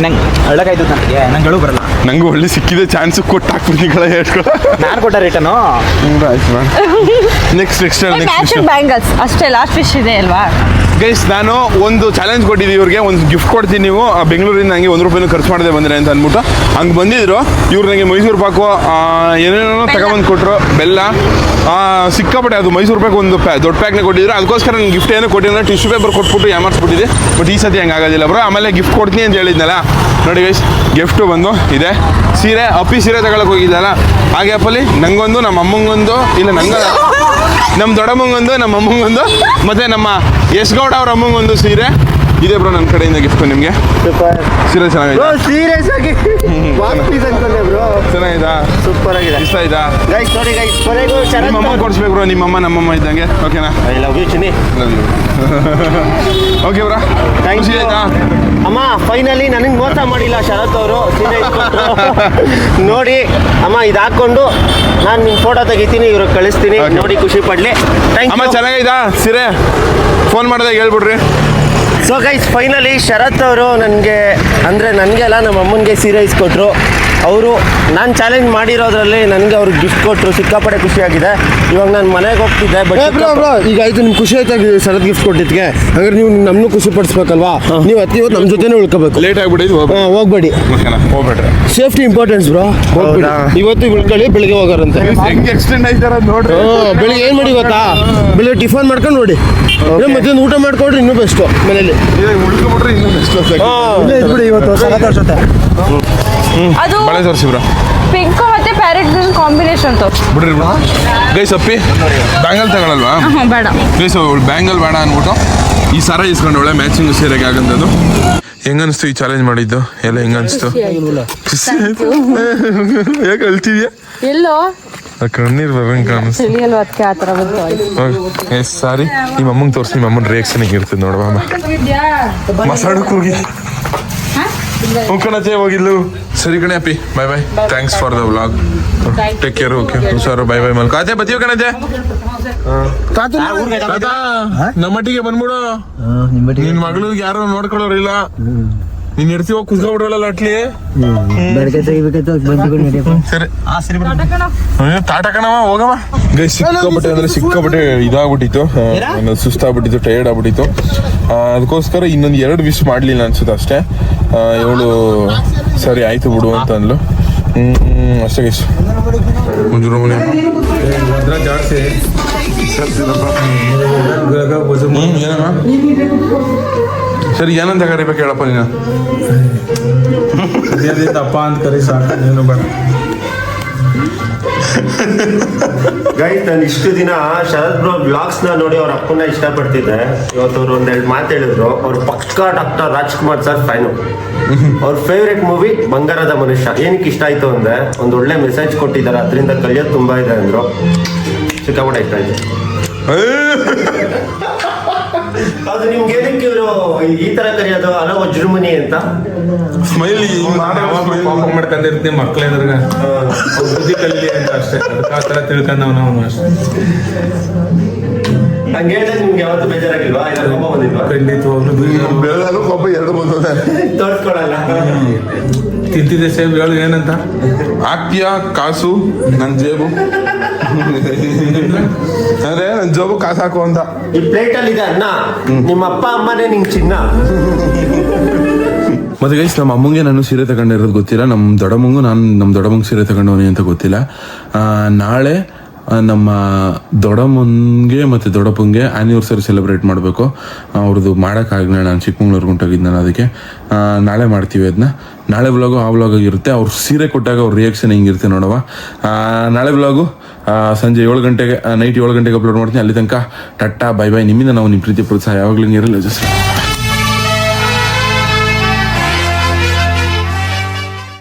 ನಂಗೆ ಅಳಗಾಯ್ತು ನನಗೆ, ನಂಗೆ ಅಳು ಬರಲ್ಲ. ನಂಗೂ ಒಳ್ಳೆ ಸಿಕ್ಕಿದೆ ಚಾನ್ಸ್ ಕೊಟ್ಟು ಹಾಕ್ಬಿಡ್ತೀಗಳ ಹೇಳ್ಕೊ. ನಾನು ಕೊಟ್ಟ ರೇಟನು ಆಯ್ತು ನೆಕ್ಸ್ಟ್ ಬ್ಯಾಂಗಲ್ಸ್ ಅಷ್ಟೇ ಲಾಸ್ಟ್ ವಿಶ್ ಇದೆ ಅಲ್ವಾ ಗೈಸ್. ನಾನು ಒಂದು ಚಾಲೆಂಜ್ ಕೊಟ್ಟಿದ್ದೀವಿ ಇವ್ರಿಗೆ, ಒಂದು ಗಿಫ್ಟ್ ಕೊಡ್ತೀನಿ. ನೀವು ಬೆಂಗಳೂರಿಂದ ನನಗೆ 1 ರೂಪಾಯಿನೂ ಖರ್ಚು ಮಾಡದೆ ಬಂದ್ರೆ ಅಂತ ಅಂದ್ಬಿಟ್ಟು ಹಂಗೆ ಬಂದಿದ್ರು. ಇವ್ರು ನನಗೆ ಮೈಸೂರು ಪಾಕು ಏನೇನೋ ತಗೊಂಬಂದು ಕೊಟ್ಟರು. ಬೆಲ್ಲ ಸಿಕ್ಕಾಪಟ್ಟೆ. ಅದು ಮೈಸೂರು ಪಾಕು ಒಂದು ದೊಡ್ಡ ಪ್ಯಾಕ್ನೇ ಕೊಟ್ಟಿದ್ರು. ಅದಕ್ಕೋಸ್ಕರ ನನಗೆ ಗಿಫ್ಟ್ ಏನೋ ಕೊಟ್ಟಿಲ್ಲ, ಟಿಶ್ಯೂ ಪೇಪರ್ ಕೊಟ್ಬಿಟ್ಟು ಯಾಮಾರಿಸ್ಬಿಟ್ಟಿದೆ. ಬಟ್ ಈ ಸತಿ ಹಂಗೆ ಆಗೋದಿಲ್ಲ ಬ್ರೋ. ಆಮೇಲೆ ಗಿಫ್ಟ್ ಕೊಡ್ತೀನಿ ಅಂತ ಹೇಳಿದ್ನಲ್ಲ, ನೋಡಿ ಗೈಸ್ ಗಿಫ್ಟು ಬಂದು ಇದೆ ಸೀರೆ. ಅಪ್ಪಿ ಸೀರೆ ತಗೊಳಕ್ಕೆ ಹೋಗಿದ್ದಲ್ಲ ಆ ಗ್ಯಾಪಲ್ಲಿ ನಂಗೊಂದು, ನಮ್ಮ ಅಮ್ಮಂಗೊಂದು, ಇಲ್ಲ ನಂಗೆ ನಮ್ಮ ದೊಡ್ಡಮ್ಮಂಗೊಂದು, ನಮ್ಮ ಅಮ್ಮಂಗೊಂದು, ಮತ್ತು ನಮ್ಮ ಯಶ್ ಗೌಡ ಅವ್ರ ಅಮ್ಮಂಗೊಂದು ಸೀರೆ ಇದೆ ಬ್ರೋ ನನ್ನ ಕಡೆಯಿಂದ ಗಿಫ್ಟ್ ನಿಮಗೆ. ಸೀರೆ ಚೆನ್ನಾಗಿದೆ. ಸೀರಿಯಸ್ ಆಗಿ ಚೆನ್ನಾಗಿದಾ? ಸೂಪರ್ ಆಗಿದೆ. ಇಷ್ಟ ಆಯ್ತಾ? ಗೈಸ್ ನೋಡಿ ಗೈಸ್, ಕೊನೆಗೂ ನಿಮ್ಮ ಅಮ್ಮ ಕೊಡಿಸ್ಬೇಕು ಬ್ರೋ. ನಿಮ್ಮಮ್ಮ ನಮ್ಮಮ್ಮ ಇದ್ದಂಗೆ. ಓಕೆನಾ? ಐ ಲವ್ ಯು ಚಿನ್ನಿ. Okay bro, thank you. ಆಯ್ತಾ ಅಮ್ಮ ಫೈನಲಿ ನನಗೆ ಮೋಸ ಮಾಡಿಲ್ಲ ಶರತ್ ಅವರು. ಸೀರೆ ನೋಡಿ ಅಮ್ಮ, ಇದು ಹಾಕೊಂಡು ನಾನು ನಿಮ್ಮ ಫೋಟೋ ತೆಗಿತೀನಿ, ಇವ್ರಿಗೆ ಕಳಿಸ್ತೀನಿ. ನೋಡಿ ಖುಷಿ ಪಡ್ಲಿ. ಥ್ಯಾಂಕ್ ಅಮ್ಮ ಯು. ಚೆನ್ನಾಗಿದಾ ಸೀರೆ? ಫೋನ್ ಮಾಡಿದಾಗ ಹೇಳ್ಬಿಡ್ರಿ. ಸೊ ಗೈಸ್ ಫೈನಲಿ ಶರತ್ ಅವರು ನನಗೆ ಅಂದರೆ ನನಗೆ ಅಲ್ಲ ನಮ್ಮ ಅಮ್ಮನಿಗೆ ಸೀರೆ ಇಸ್ಕೊಟ್ರು. ಅವರು ನಾನು ಚಾಲೆಂಜ್ ಮಾಡಿರೋದ್ರಲ್ಲಿ ನನಗೆ ಅವ್ರಿಗೆ ಗಿಫ್ಟ್ ಕೊಟ್ಟರು. ಸಿಕ್ಕಾಪಟ್ಟೆ ಖುಷಿಯಾಗಿದೆ. ಇವಾಗ ನಾನು ಮನೆಗೆ ಹೋಗ್ತಿದ್ದೆ. ಬಟ್ ಈಗ ಆಯ್ತು, ನಿಮ್ಗೆ ಖುಷಿ ಆಯ್ತಾಗಿ ಶರತ್ ಗಿಫ್ಟ್ ಕೊಟ್ಟಿದ್ಕೆ. ಹಂಗಾರೆ ನೀವು ನಮ್ಮನ್ನು ಖುಷಿ ಪಡಿಸ್ಬೇಕಲ್ವಾ? ನೀವು ಇವತ್ತು ನಮ್ಮ ಜೊತೆನೇ ಉಳ್ಕೋಬೇಕು. ಲೇಟ್ ಆಗ್ಬಿಟ್ಟಿದ್ದು ಹೋಗ್ಬೇಡಿ. ಓಕೆನಾ? ಹೋಗ್ಬೇಡ್ರಿ. Safety importance bro. ಹೋಗ್ಬಿಡಿ. ಇವತ್ತು ಉಳ್ಕೊಳ್ಳಿ, ಬೆಳಿಗ್ಗೆ ಹೋಗೋರಂತೆ. ಹೆಂಗೆ ಎಕ್ಸ್ಟೆಂಡ್ ಆಯ್ತಾರ ನೋಡ್ರಿ. ಬೆಳಿಗ್ಗೆ ಏನು ಮಾಡಿ ಗೊತ್ತಾ? ಬೆಳಿಗ್ಗೆ ಟಿಫನ್ ಮಾಡ್ಕೊಂಡು ನೋಡಿ, ಮಧ್ಯಾಹ್ನ ಊಟ ಮಾಡ್ಕೊಡ್ರಿ, ಇನ್ನೂ ಬೆಸ್ಟು ಮನೇಲಿ. ಉಳ್ಕೊಬಿಟ್ರೆ ಇನ್ನೂ ನೆಕ್ಸ್ಟ್ ಬಿಡಿ ಇವತ್ತು ಶರತ್ ಅವ್ರ ಜೊತೆ. ಅದು ಬಳೆ ತೋರಿಸಿ ಬ್ರೋ. ಪಿಂಕ್ ಮತ್ತೆ ಪ್ಯಾರೆಟ್ ಕಾಂಬಿನೇಷನ್ ಬಿಡ್ರಿ ಬ್ರೋ. ಗೈಸ್ ಅಪ್ಪಿ ಬ್ಯಾಂಗಲ್ ತಗೊಳಲ್ವಾ? ಬೇಡ ಗೈಸ್ ಬ್ಯಾಂಗಲ್ ಬೇಡ ಅಂದ್ಬಿಟ್ಟು ಈ ಸರ ಇಸ್ಕೊಂಡು ಒಳ್ಳೆ ಮ್ಯಾಚಿಂಗ್ ಸೀರೆಗೆ ಆಗಂತದ್ದು. ಹೆಂಗನ್ಸ್ತು ಈ ಚಾಲೆಂಜ್ ಮಾಡಿದ್ದು ಎಲ್ಲ? ಹೆಂಗನ್ಸ್ತು? ಯಾಕೆ ಅಳ್ತಿದ್ಯಾ? ಎಲ್ಲೋ ಕಣ್ಣೀರ್ ಬರಂಗ್ ಕಾಣಿಸ್ತು. ತಿಳಿಯಲ್ವ ಅದಕ್ಕೆ ಆ ಥರ ಬಂತು. ಸಾರಿ, ನಿಮ್ಮ ಅಮ್ಮಂಗೆ ತೋರಿಸಿ. ನಿಮ್ಮ ಅಮ್ಮನ ರಿಯಾಕ್ಷನ್ ಇರ್ತದೆ ನೋಡುವ. ಮಸಾಡಕ್ಕೆ ಹೋಗಿ ಕಣತೆ ಹೋಗಿದ್ಲು. ಸರಿ ಕಣೆ ಅಪ್ಪಿ, bye bye. Thanks for the vlog. Take care. Okay ಹುಷಾರು. ಬಾಯ್ ಬಾಯ್. ಮಲ್ಕ ಅದೇ ಬತ್ತೀವಿ ಕಣತೆ. ನಮ್ಮಟ್ಟಿಗೆ ಬಂದ್ಬಿಡು. ನಿನ್ ಮಗಳಿಗೆ ಯಾರು ನೋಡ್ಕೊಳ್ಳೋರಿಲ್ಲ. ನೀನ್ ಎಡ್ಸಿ ಹೋಗಿ ಕುತ್ಕೊಬಿಡ್ರಲ್ಲ ಅಟ್ಲಿ. ಸರಿ ತಾಟ ಕಣವ ಹೋಗವ. ಗೈ ಸಿಕ್ಕಾಪಟ್ಟೆ ಅಂದ್ರೆ ಸಿಕ್ಕಾಪಟ್ಟೆ ಇದಾಗ್ಬಿಟ್ಟಿತ್ತು. ಸುಸ್ತಾಗ್ಬಿಟ್ಟಿತ್ತು, ಟಯರ್ಡ್ ಆಗ್ಬಿಟ್ಟಿತ್ತು. ಅದಕ್ಕೋಸ್ಕರ ಇನ್ನೊಂದು 2 ವಿಶ್ ಮಾಡ್ಲಿಲ್ಲ ಅನ್ಸುತ್ತೆ ಅಷ್ಟೇ. ಇವಳು ಸರಿ ಆಯ್ತು ಬಿಡು ಅಂತ ಅಂದ್ಲು. ಅಷ್ಟೇ ಗೈಸ್. ಜಾಸ್ತಿ ಸರಿ ಏನಂತ ಕರಿಬೇಕು ಹೇಳಪ್ಪ ನೀನು? ಅಪ್ಪ ಅಂತ ಕರಿ ಸಾಕು, ನೀನು ಬೇಡ. ಗೈಸ್ ನಾನು ಇಷ್ಟು ದಿನ ಶರತ್ ಬ್ರೋ ಬ್ಲಾಗ್ಸ್ನ ನೋಡಿ ಅವ್ರ ಅಪ್ಪನ ಇಷ್ಟಪಡ್ತಿದ್ದೆ. ಇವತ್ತು ಅವ್ರು ಒಂದೆರಡು ಮಾತು ಹೇಳಿದ್ರು. ಅವ್ರು ಪಕ್ಕಾ ಡಾಕ್ಟರ್ ರಾಜ್ಕುಮಾರ್ ಸರ್ ಫ್ಯಾನು. ಅವ್ರ ಫೇವ್ರೆಟ್ ಮೂವಿ ಬಂಗಾರದ ಮನುಷ್ಯ. ಏನಕ್ಕೆ ಇಷ್ಟ ಆಯ್ತು ಅಂದ್ರೆ ಒಂದು ಒಳ್ಳೆ ಮೆಸೇಜ್ ಕೊಟ್ಟಿದ್ದಾರೆ, ಅದರಿಂದ ಕಲಿಯೋದು ತುಂಬಾ ಇದೆ ಅಂದ್ರು. ಸಿಕ್ಕಾಪಟ್ಟೆ ಇಷ್ಟ ಆಯ್ತು. ಅದು ನಿಮ್ಗೆ ಏನಕ್ಕೆ ಇವರು ಈ ತರ ಕರೆಯೋದು ಅಲೋ ವಜ್ರಮುನಿ ಅಂತ? ಸ್ಮೈಲಿ ಮಾಡ್ಕೊಂಡಿರ್ತೀವಿ ಮಕ್ಳ ಎದುರ್ಗ ಬುದ್ಧಿ ಕಲೀಲಿ ಅಂತ ಅಷ್ಟೇ. ಅದಕ್ಕೆ ಆ ಥರ ತಿಳ್ಕೊಂಡವ್ ನಾವು ಅಷ್ಟೇ. ಹಂಗೆ ಹೇಳಿದ್ರೆ ನಿಮ್ಗೆ ಯಾವತ್ತು ಬೇಜಾರಾಗಿಲ್ವಾ? ಇಲ್ಲ ಕೋಪ ಬಂದಿಲ್ವಾ? ಖಂಡಿತವಾಗ್ಲೂ ಬೆಳೆದಾದ್ರು ಕೋಪ ಎರಡು ಬಂದದೆ. ತೋರ್ಸ್ಕೊಳಲ್ಲ. ತಿಂತಿದ್ದೆ ಸೇಬ್ ಹೇಳು ಏನಂತ ಹಾಕ್ತೀಯಾ ಕಾಸು ನನ್ನ ಜೇಬು ಅದೇ ನನ್ನ ಜೇಬು ಕಾಸು ಹಾಕು ಅಂತ. ಈ ಪ್ಲೇಟ್ ಅಲ್ಲಿ ಇದೆ ಅನ್ನ, ನಿಮ್ಮ ಅಪ್ಪ ಅಮ್ಮನೇ ನಿಂಗೆ ಚಿನ್ನ. ಮತ್ತೆ ಗೈಸ್ ನಮ್ಮ ಅಮ್ಮಂಗೆ ನಾನು ಸೀರೆ ತಗೊಂಡಿರೋದು ಗೊತ್ತಿಲ್ಲ, ನಮ್ಮ ದೊಡ್ಡಮ್ಮಂಗೆ ಸೀರೆ ತಗೊಂಡವನಿ ಅಂತ ಗೊತ್ತಿಲ್ಲ. ನಾಳೆ ನಮ್ಮ ದೊಡ್ಡಮ್ಮನಿಗೆ ಮತ್ತು ದೊಡ್ಡಪ್ಪಂಗೆ ಆ್ಯನಿವರ್ಸರಿ ಸೆಲೆಬ್ರೇಟ್ ಮಾಡಬೇಕು. ಅವ್ರದ್ದು ಮಾಡೋಕ್ಕಾಗಲಿಲ್ಲ, ನಾನು ಚಿಕ್ಕಮಂಗ್ಳೂರ್ಗೆ ಹೊಂಟೋಗಿದ್ದು ನಾನು. ಅದಕ್ಕೆ ನಾಳೆ ಮಾಡ್ತೀವಿ ಅದನ್ನ. ನಾಳೆ ವ್ಲಾಗು ಆ ವ್ಲಾಗಾಗಿರುತ್ತೆ. ಅವ್ರು ಸೀರೆ ಕೊಟ್ಟಾಗ ಅವ್ರ ರಿಯಾಕ್ಷನ್ ಹಿಂಗಿರುತ್ತೆ ನೋಡವ. ನಾಳೆ ವ್ಲಾಗು ಸಂಜೆ 7 ಗಂಟೆಗೆ ನೈಟ್ 7 ಗಂಟೆಗೆ ಅಪ್ಲೋಡ್ ಮಾಡ್ತೀನಿ. ಅಲ್ಲಿ ತನಕ ಟಾಟಾ ಬೈ ಬೈ. ನಿಮ್ಮಿಂದ ನಾವು ನಿಮ್ಮ ಪ್ರೀತಿ ಪ್ರೋತ್ಸಾಹ ಯಾವಾಗಲೂ ಇರಲ್ಲ ಜಸ್ಟ್.